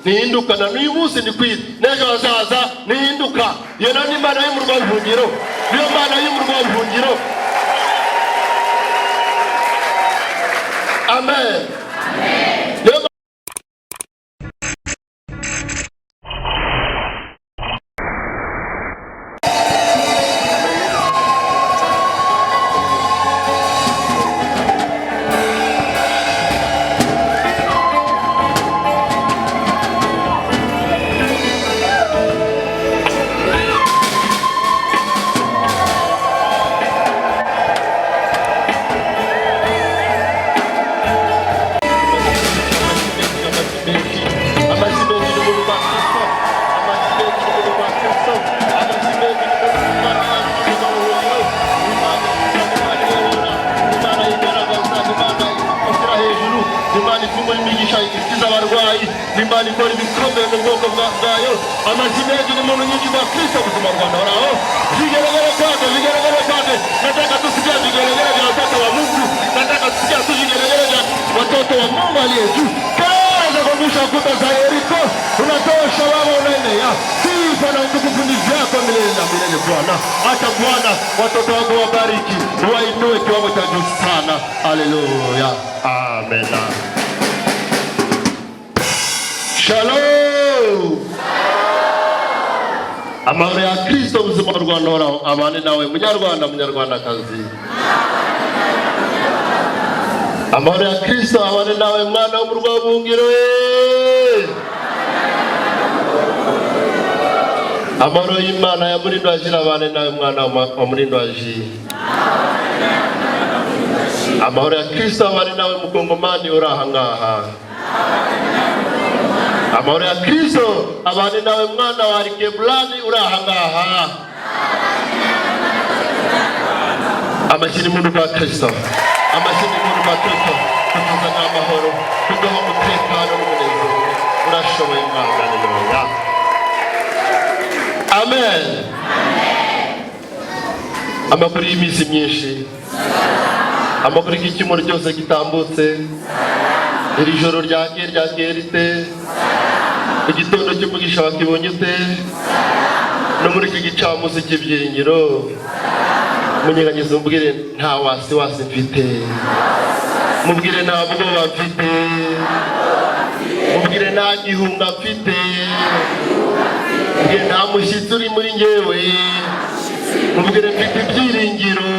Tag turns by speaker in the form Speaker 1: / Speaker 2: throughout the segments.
Speaker 1: nihindukana n'uyu munsi ndi kwira n'ejo hazaza nihinduka. Iyo ni Imana y'umurwa w'ubuhungiro, niyo Mana y'umurwa w'ubuhungiro. Amen. Imana ikora ibikomeye mu bwoko bwayo. Amazina ni muntu nyinshi bwa Kristo ubuzima Rwanda horaho zigeragere kwake nataka tusikia zigeragere vya watoto wa Mungu, nataka tusikia tuzigeragere vya watoto wa Mungu aliye juu. Kaza kumbusha kuta za Yeriko, unatosha wao unaenea. Sifa na utukufu ni vyako milele na milele Bwana. Acha Bwana watoto wako wabariki, wainue kiwango cha juu sana. Haleluya. Amen. Shalom. Amahoro ya Kristo ubuzima Rwanda horaho abane nawe munyarwanda kazi. Amahoro ya Kristo abane nawe mwana w'umurwa w'ubuhungiro. Amahoro y'Imana ya Murindwaji abane nawe mwana wa Murindwaji. Amahoro ya Kristo abane nawe mukongomani uraha ngaha. Amahoro ya Kristo abane nawe mwana wa Rikebulani uraha ngaha. Amashini muntu kwa Kristo, amashini muntu kwa Kristo, kutuzana amahoro, kuduha umutekano n'umunezero. Urashoboye Imana. Haleluya. Amen. Amakuru y'iminsi myinshi, amakuru y'icyumweru cyose gitambutse, iri joro ryakeye rite, igitondo cy'umugisha wakibonye ute, no muri iki gicamunsi cy'ibyiringiro. Munyeganyiza mubwire nta wasi mfite, mubwire nta bwoba mfite, mubwire nta gihunga mfite, mubwire nta mushyitsi uri muri njyewe, mubwire mfite ibyiringiro,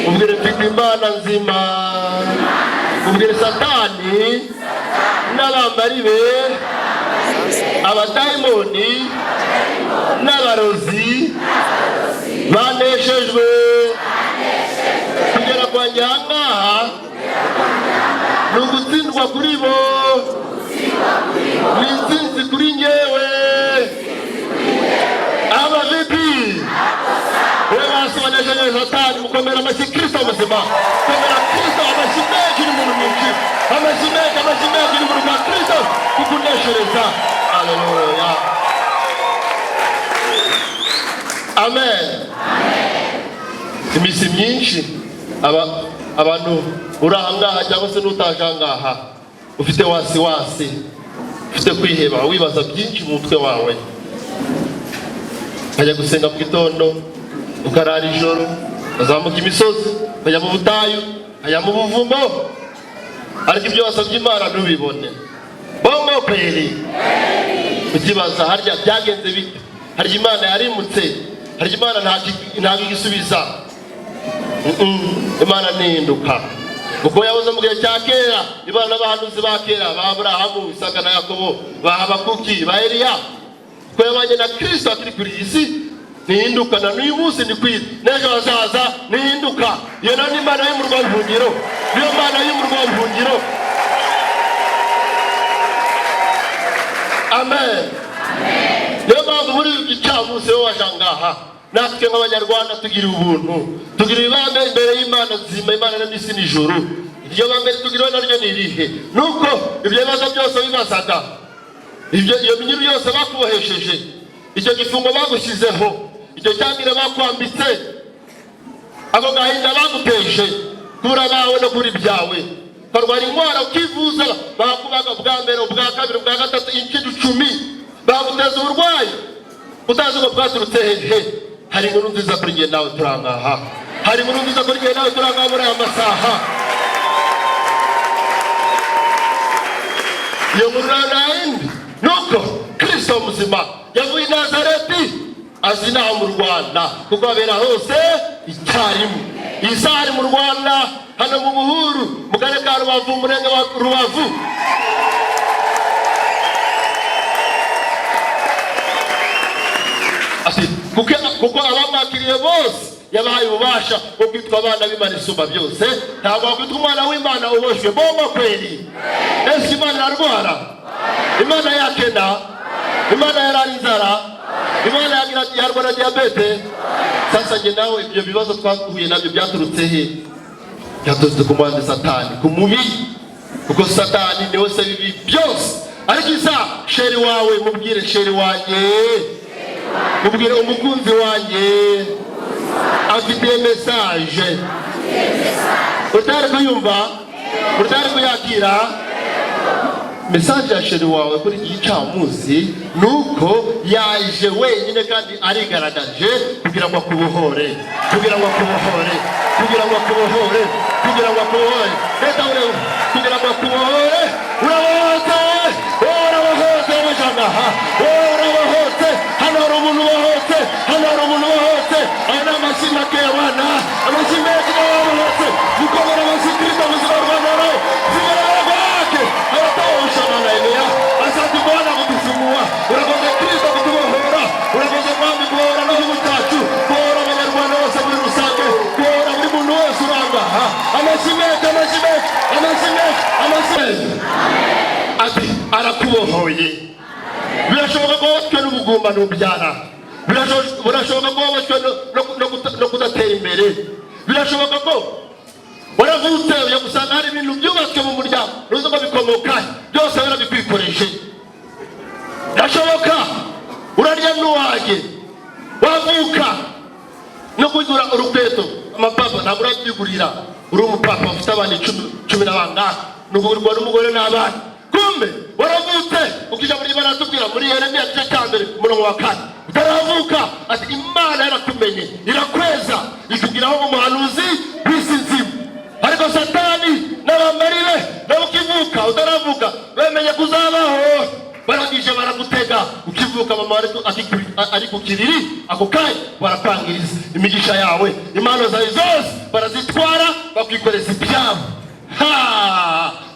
Speaker 1: mubwire mfite Imana nzima, mubwire Satani n'abambari be, abadayimoni n'abarozi baneshejwe kugera kwa nyangaha n'ugutsindwa kuri bo, n'intsinzi kuri njyewe. Abavipi we basobanesheje Satani mukomera amashyi Kristo muzima, komera Kristo amashyi menshi n'umuntu mwinshi, amashyi menshi n'umuntu kwa Kristo kukuneshereza. Haleluya. Amen. Iminsi myinshi abantu urahangaha cyangwa se n'utajangaha ufite wasi ufite kwiheba, wibaza byinshi mu mutwe wawe. Ajya gusenga mu gitondo, ukarara ijoro, uzamuka imisozi, ajya mu butayu, ajya mu buvumo, ariko ibyo wasabye Imana ntubibone. Bongo kweli. Ukibaza harya byagenze bite? Harya Imana yarimutse? Harya Imana ntabwo igisubiza? Imana nihinduka. Uko yahoze mu gihe cya kera, Imana n'abahanuzi ba kera, ba Aburahamu, Isaka na Yakobo, ba Habakuki, ba Eliya, ko yabanye na Kristo akiri kuri iyi si, nihindukana n'uyu munsi ndi kwira n'ejo hazaza nihinduka. Iyo ni Imana y'umurwa w'ubuhungiro, niyo Mana y'umurwa w'ubuhungiro. Amen. Niyo mpamvu muri iki gicamunsi wowe wajangaha, natwe nk'Abanyarwanda tugira ubuntu, tugira ibanga imbere y'Imana nzima, Imana n'isi n'ijuru. Iryo banga tugira naryo ni irihe? Nuko ibyo bibazo byose bibazaga, iyo minyururu yose bakubohesheje, icyo gifungo bagushyizeho, icyo cyangire bakwambitse, ako gahinda baguteshe, kuri abawe no kuri byawe, ukarwara indwara ukivuza bakubaga bwa mbere ubwa kabiri ubwa gatatu inshuro 10 baguteza uburwayi utazi ngo bwaturutse hehe. Hari inkuru nziza kuri njye nawe turangaha, hari inkuru nziza kuri njye nawe turangaha muri aya masaha. Iyo nkuru nayindi nuko Kristo muzima yavuye i Nazareti azina mu Rwanda kuko abera hose icyarimwe. Isari mu Rwanda hano mu Buhuru mu karere ka Rubavu umurenge wa Rubavu. Kuko abamwakiriye bose yabahaye ububasha bwo kwitwa abana b'Imana isumba byose. Ntabwo wakwitwa umwana w'Imana uboshwe bomba kweli. Ese Imana arwara? Imana yakena? Imana yarari inzara? Imana yarwara diabete? Sasa nge nawe ibyo bibazo twahuye nabyo byaturutse he? Byaturutse ku mwana Satani, ku mubiri. Kuko Satani niwe se bibi byose. Ariko isa sheri wawe mubwire sheri wanjye, mubwire umukunzi wanjye afite message. Utari kuyumva? Utari kuyakira? Message ya sheri wawe kuri gicamuzi nuko yaje wenyine kandi arigaragaje kugira ngo akubohore, kugira ngo akubohore, kugira ngo akubohore, kugira ngo akubohore. Leta ure kugira ngo akubohore. Urabohote, urabohote mujangaha, urabohote. Hano hari umuntu ubohote, hano hari umuntu ubohote. Aya ni amashimwe ke abana, amashimwe ke ababohote. Mukomere abasikirita muzima rw'amaro zigaragake abatawushana Eliya. Asante Bwana kutufungua, urakoze Kristo kutubohora, urakoze Mwami kubohora n'igihugu cyacu, kubohora abanyarwanda bose muri rusange, kubohora buri muntu wese urangaha. Amashimwe, amashimwe, amashimwe, amashimwe. Ati arakubohoye. Birashoboka ko watwe n'ubugumba n'ubyara, birashoboka ko watwe no kudatera imbere, birashoboka ko waravutse ujya gusanga hari ibintu byubatswe mu muryango nuzo ko bikomoka byose birabikwikoreshe. Birashoboka urarya n'uwage wavuka no kugura urukweto amapapa ntabwo urabyigurira, uri umupapa ufite abana 10 n'abangana n'ugurwa n'umugore n'abana. Kumbe waravutse ukija muri Imana tubwira muri Yeremiya 1:4 utaravuka ati Imana yarakumenye irakweza ikugiraho umuhanuzi w'isi nzima. Ariko Satani n'abamarire n'ukivuka utaravuka bemenye kuzabaho barangije barakutega. Ukivuka mama ari ku kiriri ako kanya barapangiriza imigisha yawe, impano zawe zose barazitwara bakwikoreza ibyabo.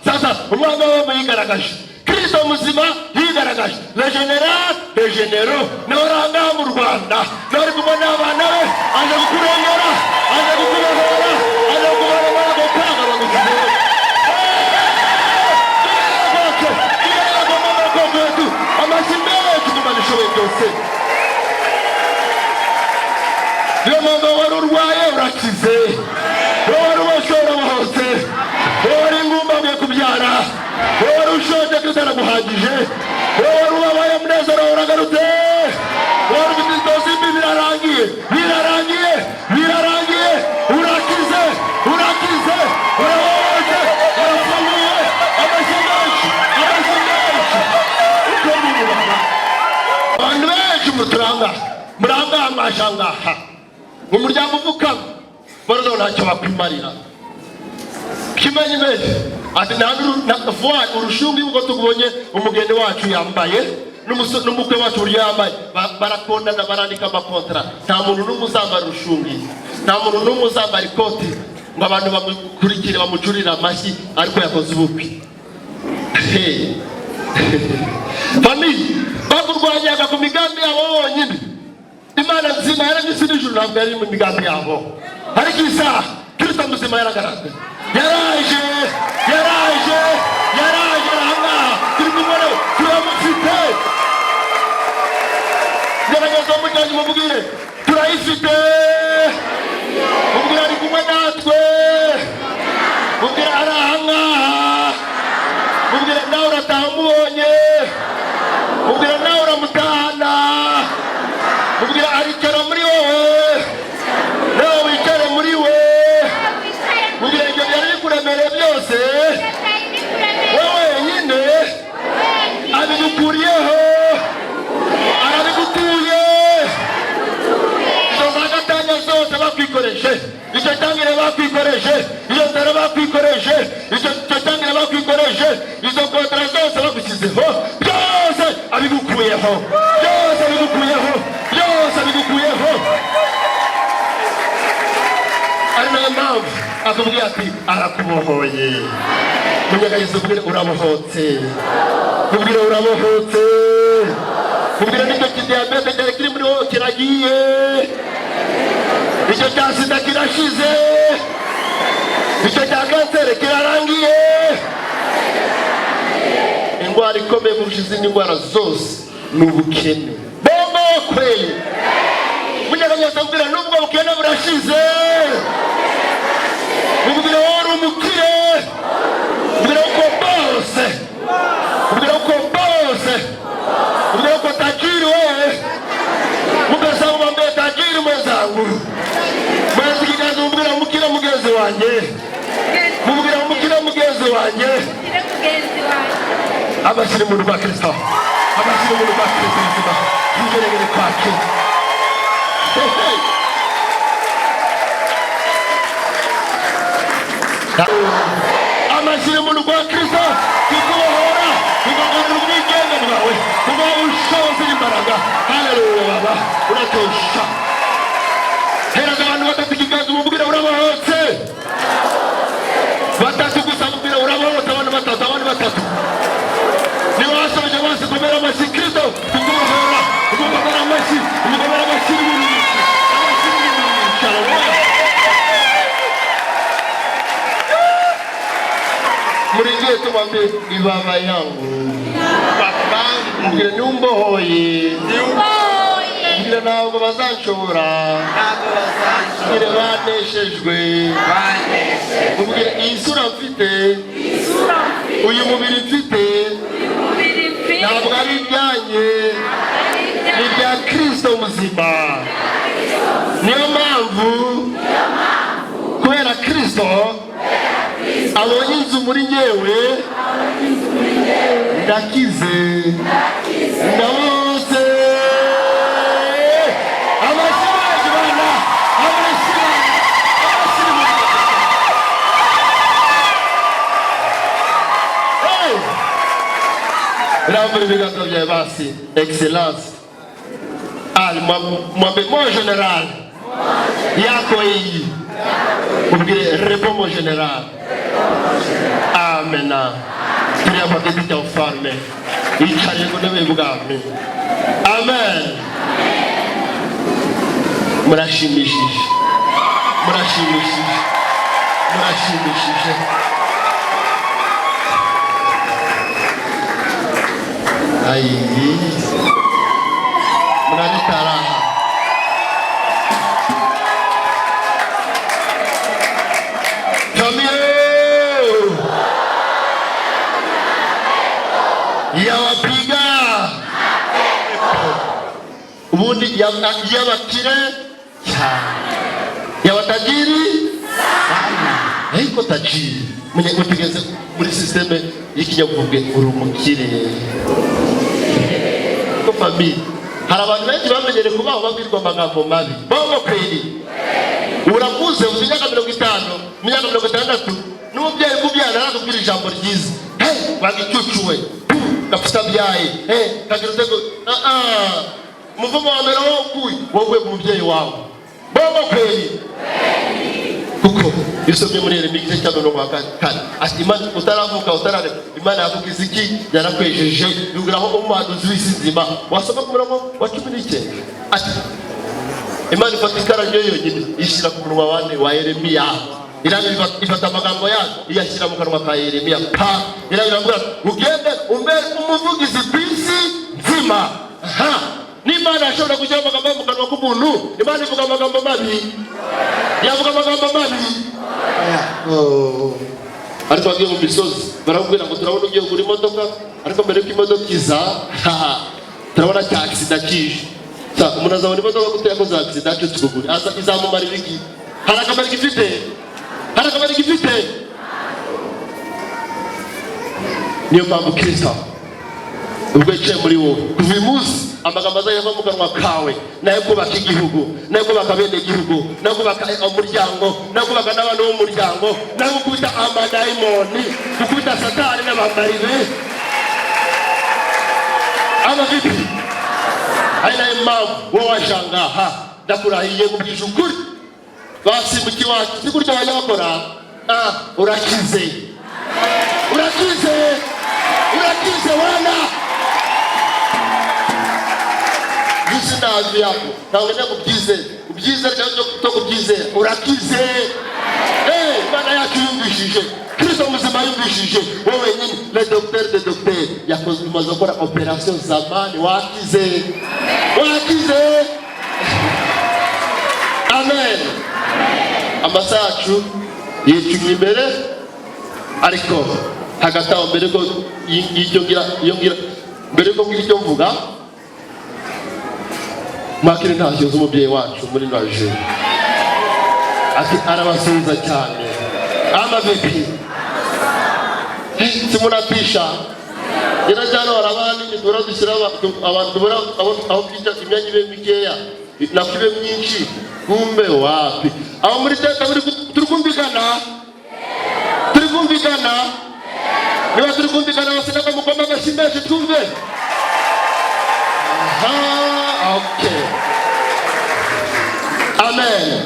Speaker 1: Sasa umwana wawe yigaragaje, Kristo muzima yigaragaje, le general de généraux n'oranga mu Rwanda n'ori kubona abana be aje kukurengera, aje kukubohora, aje kukubohora gukanga bagukizera. Amashimwe y'Imana ishoboye byose. Niyo mpamvu wari urwaye urakize, wari ubashora bose, wari ingumba mwe kubyara, wari ushonje kutara guhagije, wari ubabaye munezero uragarutse, wari ufite inzozi mbi birarangiye, birarangiye, birarangiye, urakize, urakize, urabohoje, urafunguye. Amashimwe, amashimwe. Uko mubibona abantu benshi muturanga muranga amashangaha mu muryango uvukamo barazo ntacyo bakwimarira. Kimenyi mbere ati vuba urushungi uko tugubonye umugeni wacu yambaye n'umukwe wacu uri yambaye barakondana barandika amakontra. Nta muntu n'umuzambara urushungi, nta muntu n'umuzambara ikoti ngo abantu bamukurikire bamucurira amashyi ariko yakoze ubukwe. Famille bakurwanyaga ku migambi yabo bonyine. Imana nzima yaragise n'ijuru ntabwo yari mu migambi yabo. Ariko isa Kristo muzima yaragaragaye, yaraje, yaraje, yaraje hanga turi kumwe turamufite. Gerageza umujyanyi mubwire turayifite, mubwire ari kumwe natwe, mubwire arahanga, mubwire nawe urataha umubonye, mubwire nawe uramutahana, mubwire aricara muri wowe, nawe wicare muri we, mubwire ibyo byari bikuremereye byose arabigukuriyeho, arabigutuye. Izo zagatanya zose bakwikoreshe, icyo cyangire bakwikoreshe, iyo nzara bakwikoreshe, icyo cyangire bakwikoreshe, izo kontra zose bagushyizeho, byose abigukuyeho, byose abigukuyeho, byose abigukuyeho. Ari nayo mpamvu akubwira ati arakubohoye. Munyagayiza ubwire urabohotse, ubwire urabohotse, ubwire n'icyo kidiyabete cyari kiri muri wowe kiragiye, icyo cya sida kirashize, icyo cya kanseri kirarangiye. Indwara ikomeye kurusha izindi ndwara zose ni ubukene. Bombo kweli. Munyagayiza ubwire n'ubwo bukene burashize, ubwire wowe uri umukire, ubwire uko bose, ubwire uko bose, ubwire uko tajiri wewe, mugasa umwambe tajiri mwenzangu, mwezi kigazi ubwire umukire mugezi wanjye, ubwire umukire mugezi wanjye. Abashyire mu rwa Kristo, abashyire mu rwa Kristo muzima, yigeragere kwake. Amashyire mu rwa Kristo kukubohora, kukugarura ubwigenge bwawe, kuguha ubushobozi n'imbaraga. Haleluya baba, uratosha. Hereza abantu batatu ikiganza umubwire urabohotse. Batatu gusa mubwire urabohotse, abantu batatu, abantu batatu. Niba wasoje bose komera amashyi Kristo kukubohora, kukubohora amashyi, kukubohora amashyi n'ibintu. Amashyi n'ibintu. Shalom. Muringiye tumwambie ibaba yangu, papa mbwire numbohoye, mbwire ntabwo bazanshobora, mbwire baneshejwe, mbwire iyi sura mfite, uyu mubiri mfite, ntabwo ari ibyanjye, ni ibya Kristo muzima. Niyo mpamvu kubera Kristo abonye inzu muri ngewe, ndakize, ndabose. Amashyi bana, amashyi, hey, rambure ibiganza byawe basi. Excellence. Mwambe mon général yako iyi, ubwire rebo mon général. Amen. Turi abagezi cya ufalme, icariye ku ntebe y'ubwami. Amen. Murashimishije, murashimishije, murashimishije. Ayi, muraritaraha. Yawapiga ubundi y'abakire cyane, y'abatajiri ariko tajiri. Mutegeze muri systeme y'ikinyabwenge uri umukire ko famille. Hari abantu benshi bamenyere kubaho babwirwa amagambo mabi. Bobo kweli urakuze ufite imyaka 50, imyaka 60, n'umubyeyi kubyana arakubwira ijambo ryiza, wagicucuwe gafita byaye, kagira utego. Muvumo wa mbere wo kuyi wowe umubyeyi wawe. Bobo kweli kuko isomye muri Yeremiya igice cya 40 ati Imana utaravuka utarare, Imana yavugize iki? Yarakwejeje yugiraho umuhanuzi w'isizima. Wasoma ku murongo wa 19 ati Imana ifata ikara ryo yonyine ishyira ku munwa wa Yeremiya, irangira ifata amagambo yayo iyashyira mu kanwa ka Yeremiya. Irangira ugende umbere umuvugizi kw'isi nzima. N'Imana ashobora kujya amagambo mu kanwa k'umuntu. Imana ivuga amagambo mabi, yavuga amagambo mabi. Ariko bagiye mu misozi barakubwira ngo turabona ugiye kugura imodoka, ariko mbere ko imodoka iza turabona cya accident kije. Umuntu azabona imodoka gute yakoze accident tukugura, izamumarira iki? Hari akamaro gifite, hari akamaro gifite. Niyo mpamvu Kristo ubwo yicaye muri wowe. Kuva uyu munsi amagambo azajya mu kanwa kawe nayo kubaka igihugu, nayo kubaka bene igihugu, nayo kubaka umuryango, nayo kubaka n'abantu b'umuryango, nayo gukubita amadayimoni, gukubita satani n'abambaribe. Vipi? Haina mpamvu wowe washangaha ndakurahiye kubwisha ukuri. Basi mukiwacu sikurya abanyakora urakize. Urakize wana. Yusi nazi yako ntabwo kubyize cyangwa cyo kubyize. Urakize. Imana yacu yumvishije, Kristo muzima yumvishije. Wowe nyine le docteur de docteur yakoze umaze gukora operation zamani. Wakize. Amen. Amasacu yicumye imbere ariko hagati aho mbere ko mbere ko icyo mvuga makire ntacyo z'umubyeyi wacu muri naje ati arabasubiza cyane. Vipi? Simunapisha irajyana barabana n'idura dushyira abantu aho kwita imyanya ibe mikeya nakibe myinshi. Kumbe wapi aho muri teta turi kumvikana niba turi kumvikana basenaka mukoma amashimeje twumve. Okay. Amen.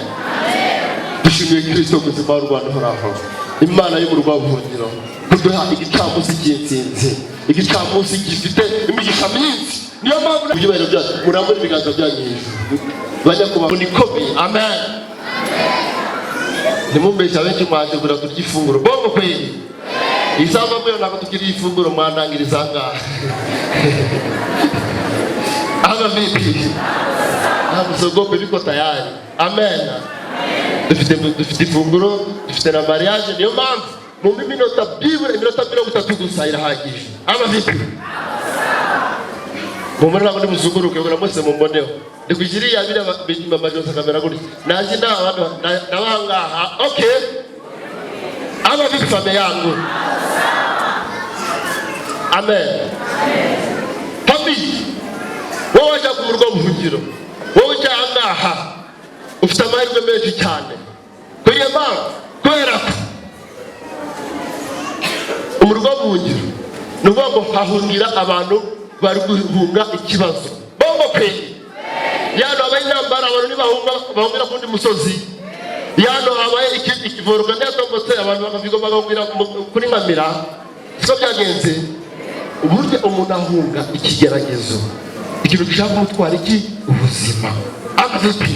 Speaker 1: Dushimiye Kristo muzima w'u Rwanda horaho, Imana y'umurwa w'ubuhungiro, kuduha igicamunsi cy'intsinzi, igicamunsi gifite imigisha myinshi. Niyo mpamvu ibyubahiro byacu murambura ibiganza byanyu hejuru banyakubaho nikomeye. Amen. Nimumbesha benshi mwaje kura turya ifunguro bongo kweli izaba mwe nako tukiri ifunguro mwandangiriza ngaha. Vipi? Musogope biko tayari. Amen. Dufite ifunguro, dufite na mariage. Niyo mpamvu mu minota bibure iminota 30 gusa irahagije. Vipi? Mumara ngo muzunguruke ngo namose mumboneho. Ndikugiriye abira binyuma majosa kamera guri. Naje abantu nabangaha. Okay. Vipi famille yangu? Amen. Famille. Wowe ajya ku murwa w'ubuhungiro, wowe cyangaha ufite amahirwe menshi cyane. Kubera ko umurwa w'ubuhungiro nuvuga ngo hahungira abantu bari guhunga ikibazo. Bongo pe yano abanyambara abantu bahungira kundi musozi, yano abaye ikivoruka ndatombotse abantu bakavigo bagahungira kuri Nkamira. Siko byagenze. Uburyo umuntu ahunga ikigeragezo, ikintu gishaka gutwara ubuzima. Vipi?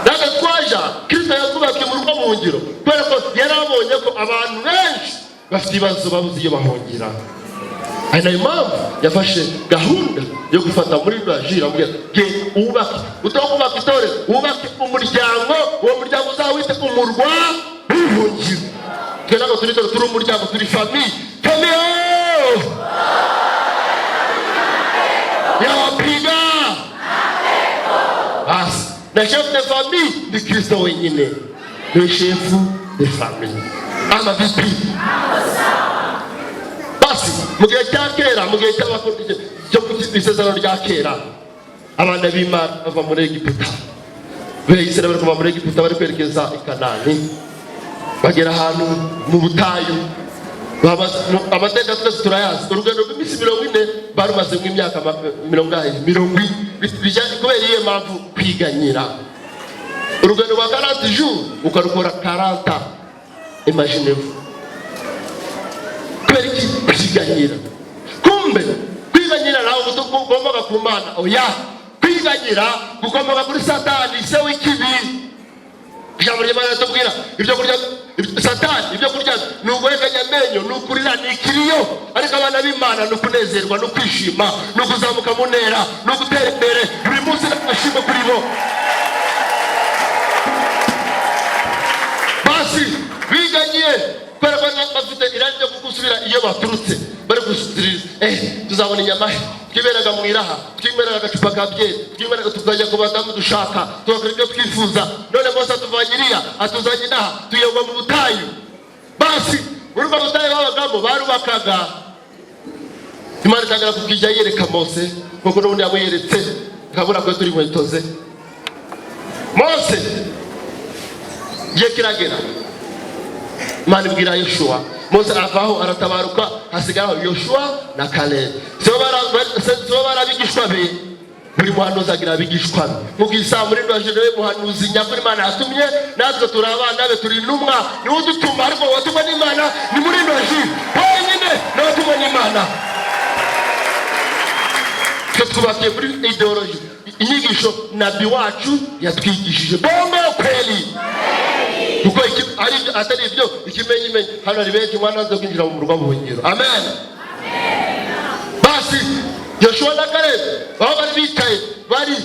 Speaker 1: Daga twaja Kristo yakubakiye mu rugo w'ubuhungiro kubera ko yarabonye ko abantu benshi bafite ibibazo babuze iyo bahungira. Nayo mpamvu yafashe gahunda yo gufata muri Brazil amubwira ubake utokubaka itorero, ubake umuryango. Uwo muryango uzawite umurwa w'ubuhungiro. Twena ko turi umuryango, turi famille. Yawapiga basi na chef de famille ni Kristo wenyine, le chef de famille. Vipi? Basi mugihe cyakera, mugihe cy'abakozi cyo kwisezerano rya kera, abana b'Imana bava muri Egiputa. Bayisera bari kuva muri Egiputa bari kwerekeza i Kanani, bagera ahantu mu butayu. Amateka twese turayazi. Urugendo rw'iminsi 40 barumaze mu myaka 20 bijyanye kubera iyo mpamvu kwiganyira. Urugendo rwa 40 jours ukarukora 40. Imaginez-vous. Kubera iki kwiganyira? Kumbe kwiganyira nawe ugomba kumana. Oya, kwiganyira ugomba kuri Satani se w'ikibi. Ijambo ry'Imana tubwira ibyo kurya Satani, ibyo kurya n'ugweganya amenyo, n'ukurira n'ikiriyo. Ariko abana b'Imana n'ukunezerwa, n'ukwishima, n'ukuzamuka mu ntera, n'ugutera imbere buri munsi n'ashimwe kuri bo. Basi biganyiye kubera ko bafite irani ryo gusubira iyo baturutse bari gusubiriza. Tuzabona inyama twiberaga mu iraha, twiberaga agacupa ka byeri, twiberaga tukajya ku badamu dushaka, tugakora ibyo twifuza. None Mose atuvanyiriya atuzanye inaha tuyobwa mu butayu. Basi urumva butayu babagamo barubakaga
Speaker 2: Imana itangara kubwija yereka Mose kuko n'ubundi yamweretse akabura ko turi mwetoze. Mose giye kiragera, Imana ibwira Yoshua, Mose avaho aratabaruka, hasigaraho Yoshua na Caleb. So barabigishwa be, buri muhanuzi agira abigishwa be. Mugisa muri ndwajewe muhanuzi nyakuri Imana yatumye, natwe turabana be turi numwa, ni udutuma ariko watumwe n'Imana ni muri ndwaji. Wenyine no watumwe n'Imana. Tubakiye muri ideology, inyigisho nabii wacu yatwigishije. Bongo kweli. Kuko atari ibyo ikimenyimenyi hano ari benshi mwana zo kwinjira mu murwa w'ubuhungiro. Amen. Basi Yoshua na Caleb baba bari bicaye bari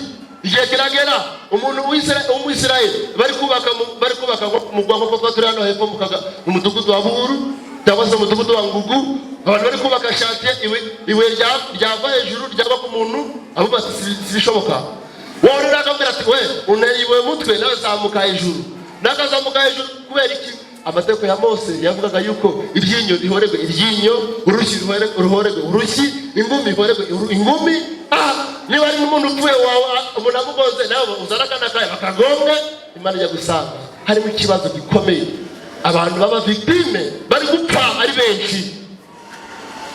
Speaker 2: igihe kiragera umuntu w'Isirayeli bari kubaka mu Rwanda kuko turi hano hepfo mu mudugudu wa Buru cyangwa se mu mudugudu wa Ngugu. Abantu bari kubaka chantier iwe ryava hejuru ryaba ku muntu abo basibishoboka. Worera akabwira ati we uneriwe mutwe nawe zamuka hejuru. Nakazamuka hejuru kubera iki? Amateko ya Mose yavugaga yuko iryinyo rihoregwe iryinyo, urushyi ruhoregwe urushyi, ingumi ihoregwe ingumi. Niba ari umuntu upfuye umuntu amugoze nawe uzarakana kaye bakagombe. Imana yagusanga harimo ikibazo gikomeye. Abantu baba victime bari gupfa ari benshi.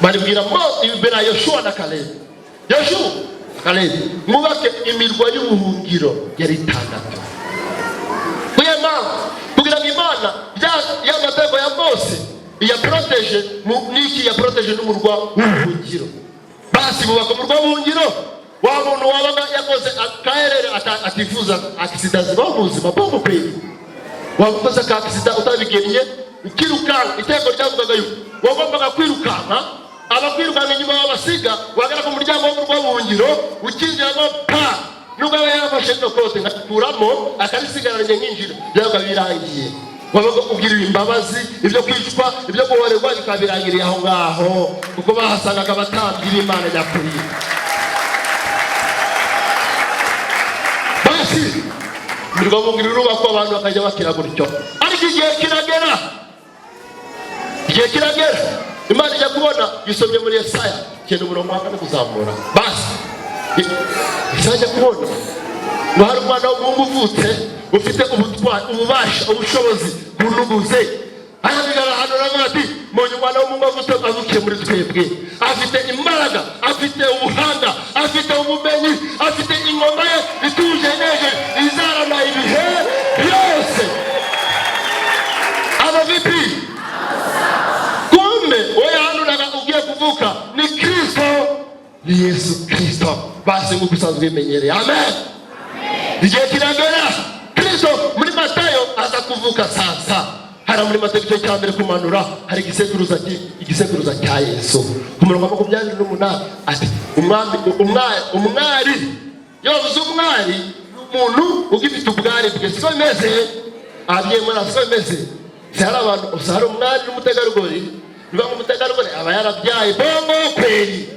Speaker 2: Baribwira Mose ibera Yoshua na Caleb. Yoshua Caleb mubake imirwa y'ubuhungiro yari itandatu. Kugira ngo Imana y'amateko ya Mose ya protege niki ya protege n'umurwa w'ubuhungiro. Basi bubaka umurwa w'ubuhungiro wa muntu wabaga yakoze akaherere atifuza accident b'ubuzima bwo kweli. Wakoze ka accident utabigennye ukirukanka iteko ryavugaga yuko wagombaga kwirukanka abakwirukanka inyuma y'abasiga wagera ku muryango w'umurwa w'ubuhungiro ukinjiramo pa nubwo yafashe kote ngakuramo akarisigaranye nk'injira byaga birangiye. Wabaga ubwirira imbabazi ibyo kwicwa ibyo guhorerwa bikabirangiriye aho ngaho kuko bahasangaga abatambira Imana nyakuri. Basi mirwa mungiriro bako abantu bakajya bakira gutyo. Ariko igihe kiragera Imana ijya kubona gisomye muri Yesaya cyenda umurongo wa 4 kuzamura. Basi Isajya kubona ngo hari umwana w'umuhungu uvutse ufite ububasha ubushobozi bunuguze. Arabigara hano aravuga ati mbonye umwana w'umuhungu avukiye muri twebwe, afite imbaraga, afite ubuhanga, afite ubumenyi, afite ingoma ye ituje neje izarana ibihe byose. Aba vipi kumbe oya hano ugiye kuvuka ni Kristo, ni Yesu Kristo. Basi ngo gusanzwe bimenyereye. Amen. Igihe kiragera Kristo muri Matayo aza kuvuka sasa. Hari muri Matayo igice cya mbere kumanura hari igisekuruza cya Yesu. Ku murongo wa 28 ati umwari yovuze umwari umuntu ugifite ubwari bwe so meze abiye muri so meze. Sara abantu usara umwari n'umutegarugori niba umutegarugori aba yarabyaye bongo kweli.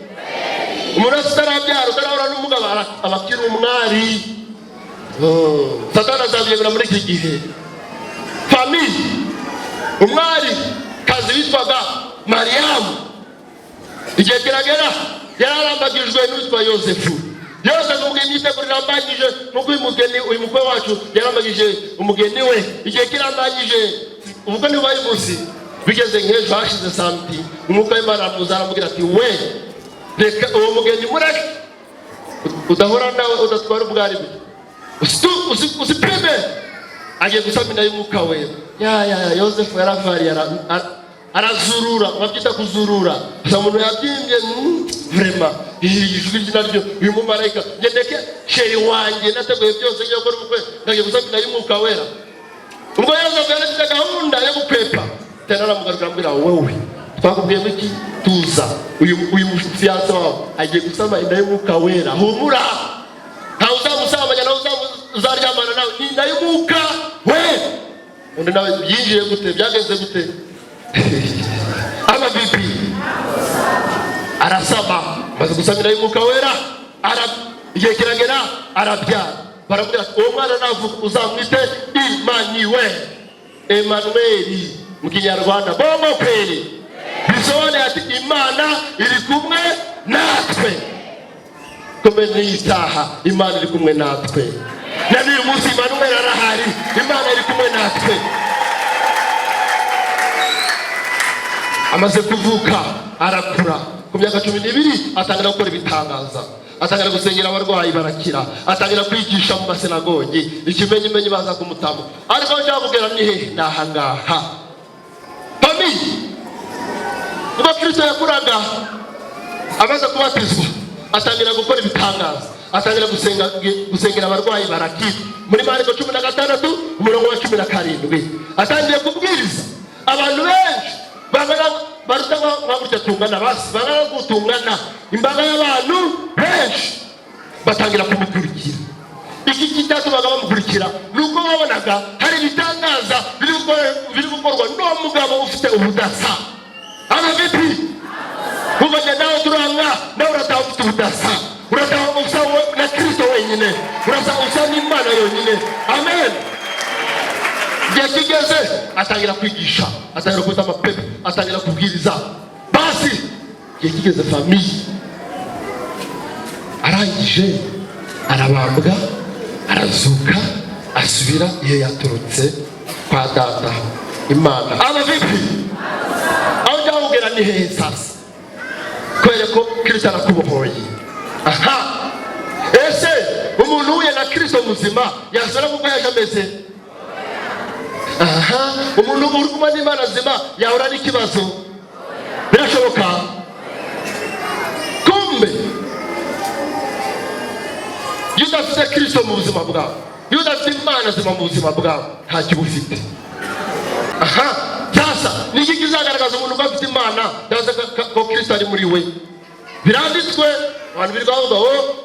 Speaker 2: Umuntu atarabyara utarabura n'umugabo abakira umwari. Satani azabyemera muri iki gihe. Famille umwari kazi witwaga Mariyamu igihe kiragera yararambagijwe n'uwitwa Yosefu. Yosefu umwimyiteguro irambagije nk'uko uyu mukwe wacu yarambagije umugeni we. Igihe kirambagije ubukwe n'ubaye umunsi bigeze nk'ejo hashize samedi umukwe w'Imana aramubwira ati we reka uwo mugeni mureke udahora nawe udatwara ubwari bwe usipime. Agiye gusamina y'umwuka we. Yosefu yaravari arazurura babyita kuzurura. Umuntu yabyimbye vraiment ijwi ry'inaryo uyu mumarayika ngendeke sheri wanjye nateguye byose ngiye gukora ubukwe ndagiye gusamina y'umwuka wera. Ubwo Yosefu yarafite gahunda yo gupepa tena aramugarura mbira wowe twakubwiye iki tuza uyu mufiyanse wawe agiye gusama inda y'umwuka wera. Humura nta uzamusambanya na uzaryamana nawe ni inda y'umwuka we. Undi nawe yinjiye gute byagenze gute? Aba bibi arasaba maze gusama inda y'umwuka wera igihe kiragera arabyara. Baramubwira uwo mwana navuga uzamwite Emmanuel mu Kinyarwanda bongo kweli. Bisobanuye ati Imana iri kumwe natwe. Komene y'itaha Imana iri kumwe natwe. Na n'uyu munsi Emmanuel arahari, Imana iri kumwe natwe. Amaze kuvuka arakura, ku myaka 12 atangira gukora ibitangaza, atangira gusengera abarwayi barakira, atangira kwigisha mu masinagogi, ikimenyimenyi baza kumutamo. Ariko njya kugera ni he? Nahangaha famille uba Kristo yakuraga, amaze kubatizwa atangira gukora ibitangaza, atangira gusengera abarwayi barakira. Muri Mariko 16 umurongo wa 17 atangiye kubwiriza abantu benshi barutanga bagutse tungana basi bangana gutungana imbaga y'abantu benshi batangira kumukurikira. Iki kitatumaga bamukurikira nuko babonaga hari ibitangaza biri gukorwa n'umugabo ufite ubudasa. Ana vipi kumenya nawe turanga nawe urataha ufite ubudasa, urataha usa na Kristo wenyine, urataha usa n'Imana yonyine. Amen. Igihe kigeze atangira kwigisha, atangira kuta amapepe, atangira kubwiriza. Basi igihe kigeze famille arangije arabambwa, arazuka, asubira iyo yaturutse kwa data Imana. Aba vipi aho jawugera ni hehe sasa? Kwere ko Kristo arakubohoye. Aha, ese umuntu uye na Kristo muzima yasara kuko yakameze? Aha, umuntu uri kumwe n'Imana nzima yahora n'ikibazo? Birashoboka? Kumbe yudafite Kristo mu buzima bwawe, yudafite Imana nzima mu buzima bwawe, nta kibufite. Aha, sasa niki kizagaragaza umuntu ko afite Imana ndaza ko Kristo ari muri we? Biranditswe abantu bigaho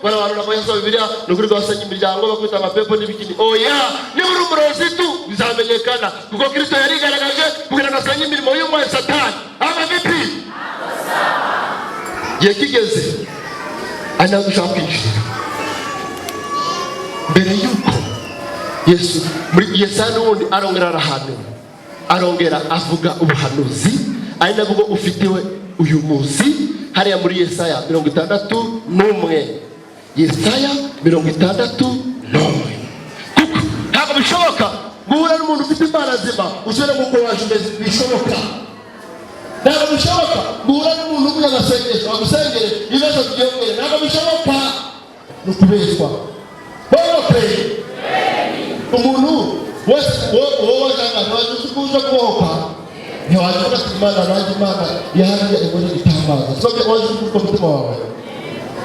Speaker 2: barabantu nabo yasaba Bibiliya n'ukuri rwasanye imiryango bakwita amapepo n'ibikini. Oya, ni muri umurozi tu bizamenyekana kuko Kristo yarigaragaje kugira ngo asanye imirimo y'umwana Satani. Aba vipi? Igihe kigeze anagushaka kwinjira mbere yuko Yesu muri Yesaya n'ubundi arongera arahanura, arongera avuga ubuhanuzi ari nabwo ufitiwe uyu munsi hariya muri Yesaya 61. Yesaya 61. Kuko ntabwo bishoboka guhura n'umuntu ufite Imana nzima usubire kuko waje mbere. Bishoboka? Ntabwo bishoboka guhura n'umuntu uri agasengesho agusengere ibibazo byongere. Ntabwo bishoboka, nukubeshwa. Umuntu wese wowe cyangwa waje kubohoka ntiwagira Imana nanjye Imana yahariye ibone igitangaza. Sobe waje kuko mutima wawe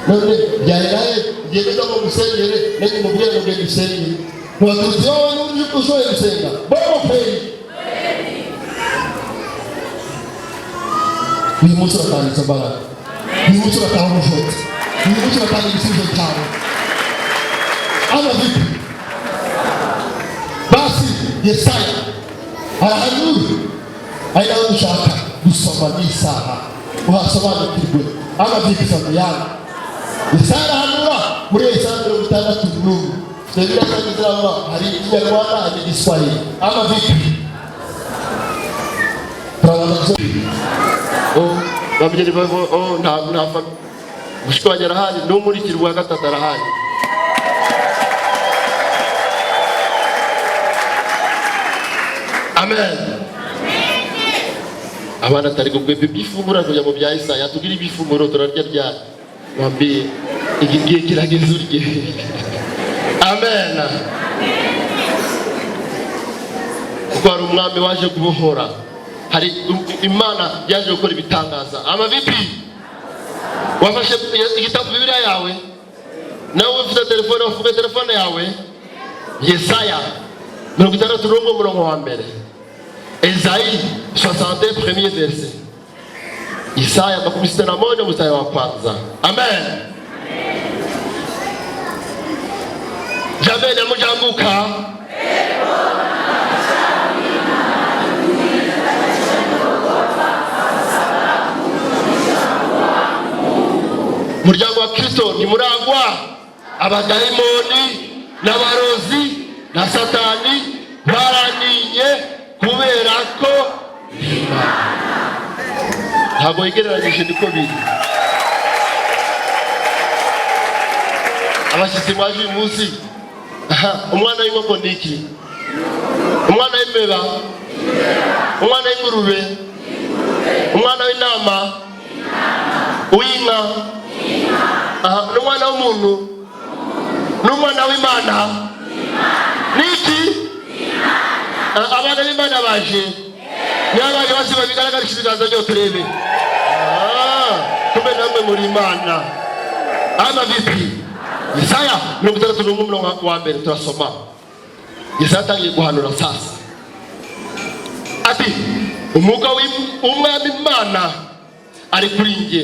Speaker 2: none byaraye igihe cyo gusengere nene mubwire ngo gusengere ntiwatuzi wowe n'uri kushoye gusenga bobo kweli. Uyu munsi uratangitse imbaraga, uyu munsi uratanga ubushobozi, uyu munsi uratanga igisubizo cyawe. Aba vipi? Basi Yesaya arahanura ari nawe ushaka gusoma n'isaha uhasobanukirwe. Aba vipi sana yana Yesaya arahanura muri Yesaya 61. Sebira kagizaba hari Inyarwanda hari Igiswahili. Aba vipi? Babigeri bavo nta mushwanya arahari n'umurikirwa gatatu arahari. Amen. Abana tari gukwepa ibifumura kujya mu bya Isaya tugira ibifumuro turarya rya wambi igiye kirageze urye. Amen. Kuko hari umwami waje kubohora, hari Imana yaje gukora ibitangaza. Ama vipi? Wafashe igitabo Bibiliya yawe nawe ufite telefone, ufunge telefone yawe Yesaya 61. Esaïe 61 premier verset. Isaya 61 mstari wa kwanza. Amen. Jameni amujanguka. Muryango wa Kristo ni muragwa abadayimoni n'abarozi na Satani baraninye kubera ko Imana ntabwo igereranyije niko biri. abashyitsi mwaje uyu munsi. Umwana w'inkoko ni iki? Umwana w'imbeba? Umwana w'ingurube? Umwana w'intama? Uw'inka? N'umwana w'umuntu? N'umwana w'Imana? Niki? Abana b'Imana baje? Nibaje basi babigaragarisha ibiganza byo turebe. Kumbe namwe muri Imana. Ama vipi? Yesaya 61:1 turasoma. Yesaya atangiye guhanura sasa. Ati umwuka w'Umwami Imana ari kuri nge,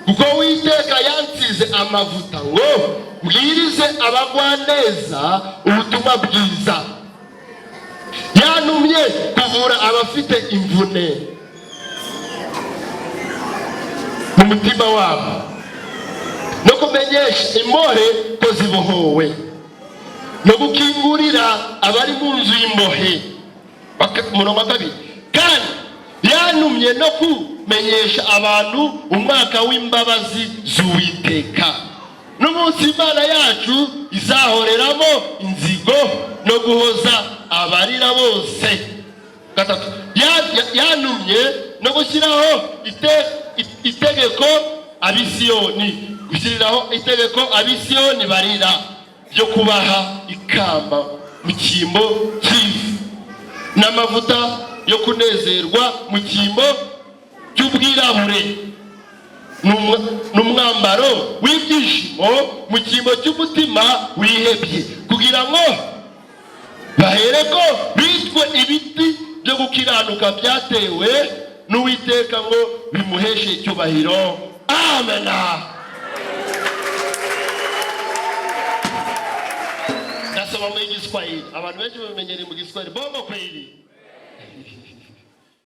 Speaker 2: kuko Uwiteka yansize amavuta ngo mbwirize abagwaneza ubutumwa bwiza. Yantumye kuvura abafite imvune mu mutima wabo, no kumenyesha imbohe ko zibohowe, no gukingurira abari mu nzu y'imbohe. Murongo wa 2. Kandi yantumye no kumenyesha abantu umwaka w'imbabazi z'Uwiteka, n'umunsi Imana yacu izahoreramo inzigo no guhoza abarira bose. 3. Yantumye no gushyiraho itegeko abisiyoni, gushyiriraho itegeko abisiyoni barira, ryo kubaha ikamba mu cyimbo cy'ivu, n'amavuta yo kunezerwa mu cyimbo cy'ubwirabure, n'umwambaro w'ibyishimo mu cyimbo cy'umutima wihebye, kugira ngo bahereko bitwe ibiti byo gukiranuka byatewe n'Uwiteka ngo bimuheshe icyubahiro. Amen. Nasoma mu Giswahili, abantu benshi bamenyereye mu Giswahili. Bombo kweli.